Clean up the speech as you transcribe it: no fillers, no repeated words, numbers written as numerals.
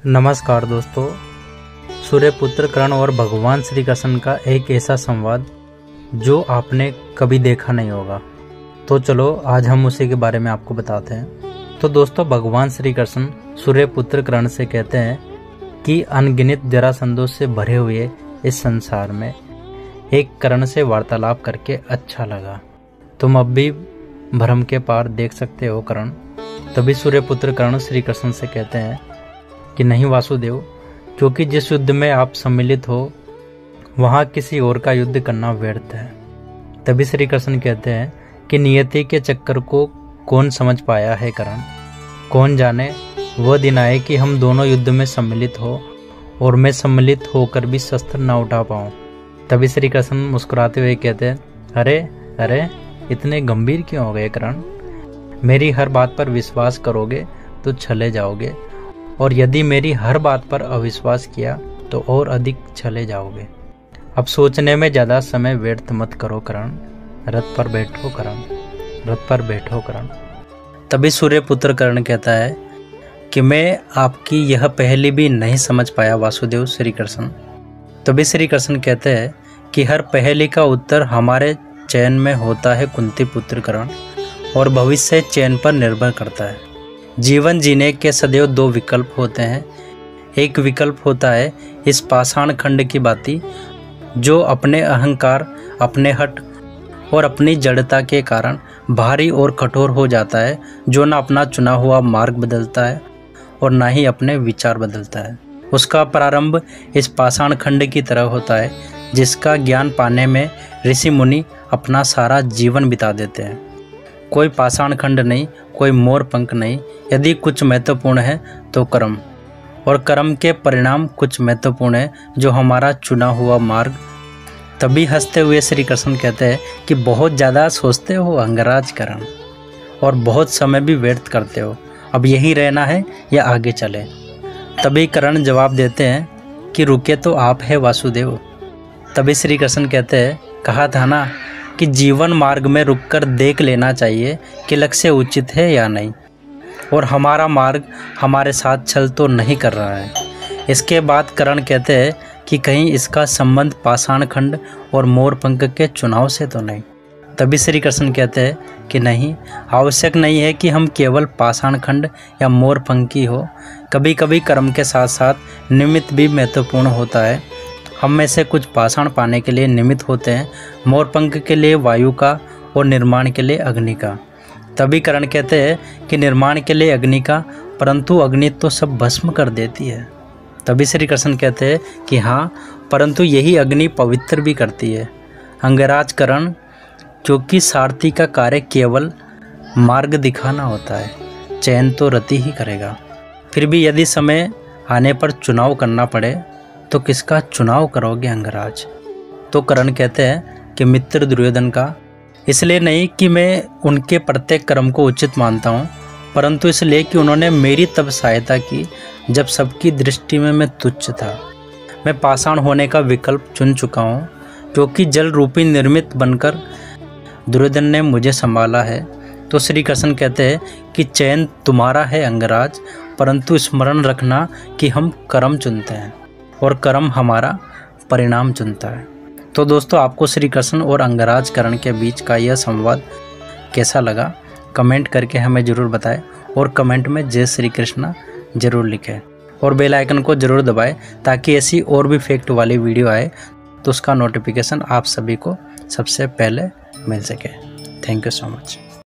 नमस्कार दोस्तों, सूर्यपुत्र कर्ण और भगवान श्री कृष्ण का एक ऐसा संवाद जो आपने कभी देखा नहीं होगा। तो चलो आज हम उसी के बारे में आपको बताते हैं। तो दोस्तों, भगवान श्री कृष्ण सूर्यपुत्र कर्ण से कहते हैं कि अनगिनत जरासंधों से भरे हुए इस संसार में एक कर्ण से वार्तालाप करके अच्छा लगा। तुम अब भी भ्रम के पार देख सकते हो कर्ण। तभी सूर्यपुत्र कर्ण श्री कृष्ण से कहते हैं कि नहीं वासुदेव, क्योंकि जिस युद्ध में आप सम्मिलित हो वहां किसी और का युद्ध करना व्यर्थ है। तभी श्री कृष्ण कहते हैं कि नियति के चक्कर को कौन समझ पाया है कर्ण। कौन जाने वह दिन आए कि हम दोनों युद्ध में सम्मिलित हो और मैं सम्मिलित होकर भी शस्त्र न उठा पाऊं। तभी श्री कृष्ण मुस्कुराते हुए कहते हैं, अरे अरे इतने गंभीर क्यों हो गए कर्ण। मेरी हर बात पर विश्वास करोगे तो छले जाओगे, और यदि मेरी हर बात पर अविश्वास किया तो और अधिक छले जाओगे। अब सोचने में ज्यादा समय व्यर्थ मत करो कर्ण। रथ पर बैठो कर्ण, रथ पर बैठो कर्ण। तभी सूर्यपुत्र कर्ण कहता है कि मैं आपकी यह पहली भी नहीं समझ पाया वासुदेव श्री कृष्ण। तभी श्री कृष्ण कहते हैं कि हर पहेली का उत्तर हमारे चयन में होता है कुंती पुत्र कर्ण, और भविष्य चयन पर निर्भर करता है। जीवन जीने के सदैव दो विकल्प होते हैं। एक विकल्प होता है इस पाषाण खंड की भांति, जो अपने अहंकार, अपने हट और अपनी जड़ता के कारण भारी और कठोर हो जाता है, जो न अपना चुना हुआ मार्ग बदलता है और न ही अपने विचार बदलता है। उसका प्रारंभ इस पाषाण खंड की तरह होता है, जिसका ज्ञान पाने में ऋषि मुनि अपना सारा जीवन बिता देते हैं। कोई पाषाण खंड नहीं, कोई मोर पंख नहीं। यदि कुछ महत्वपूर्ण है तो कर्म, और कर्म के परिणाम कुछ महत्वपूर्ण है, जो हमारा चुना हुआ मार्ग। तभी हंसते हुए श्री कृष्ण कहते हैं कि बहुत ज़्यादा सोचते हो अंगराज कर्ण, और बहुत समय भी व्यर्थ करते हो। अब यहीं रहना है या आगे चले। तभी कर्ण जवाब देते हैं कि रुके तो आप है वासुदेव। तभी श्री कृष्ण कहते हैं, कहा था ना कि जीवन मार्ग में रुककर देख लेना चाहिए कि लक्ष्य उचित है या नहीं, और हमारा मार्ग हमारे साथ छल तो नहीं कर रहा है। इसके बाद कर्ण कहते हैं कि कहीं इसका संबंध पाषाण खंड और मोरपंख के चुनाव से तो नहीं। तभी श्री कृष्ण कहते हैं कि नहीं, आवश्यक नहीं है कि हम केवल पाषाण खंड या मोरपंखी हो। कभी कभी कर्म के साथ साथ निमित्त भी महत्वपूर्ण होता है। हम में से कुछ पाषाण पाने के लिए निमित्त होते हैं, मोरपंख के लिए वायु का और निर्माण के लिए अग्नि का। तभी कर्ण कहते हैं कि निर्माण के लिए अग्नि का, परंतु अग्नि तो सब भस्म कर देती है। तभी श्री कृष्ण कहते हैं कि हाँ, परंतु यही अग्नि पवित्र भी करती है। अंगराज कर्ण, क्योंकि सारथी का कार्य केवल मार्ग दिखाना होता है, चयन तो रति ही करेगा। फिर भी यदि समय आने पर चुनाव करना पड़े तो किसका चुनाव करोगे अंगराज। तो कर्ण कहते हैं कि मित्र दुर्योधन का। इसलिए नहीं कि मैं उनके प्रत्येक कर्म को उचित मानता हूँ, परंतु इसलिए कि उन्होंने मेरी तब सहायता की जब सबकी दृष्टि में मैं तुच्छ था। मैं पाषाण होने का विकल्प चुन चुका हूँ, क्योंकि जल रूपी निर्मित बनकर दुर्योधन ने मुझे संभाला है। तो श्री कृष्ण कहते हैं कि चयन तुम्हारा है अंगराज, परंतु स्मरण रखना कि हम कर्म चुनते हैं और कर्म हमारा परिणाम चुनता है। तो दोस्तों, आपको श्री कृष्ण और अंगराज कर्ण के बीच का यह संवाद कैसा लगा, कमेंट करके हमें ज़रूर बताएं, और कमेंट में जय श्री कृष्णा ज़रूर लिखें, और बेल आइकन को ज़रूर दबाएं ताकि ऐसी और भी फैक्ट वाली वीडियो आए तो उसका नोटिफिकेशन आप सभी को सबसे पहले मिल सके। Thank you so much.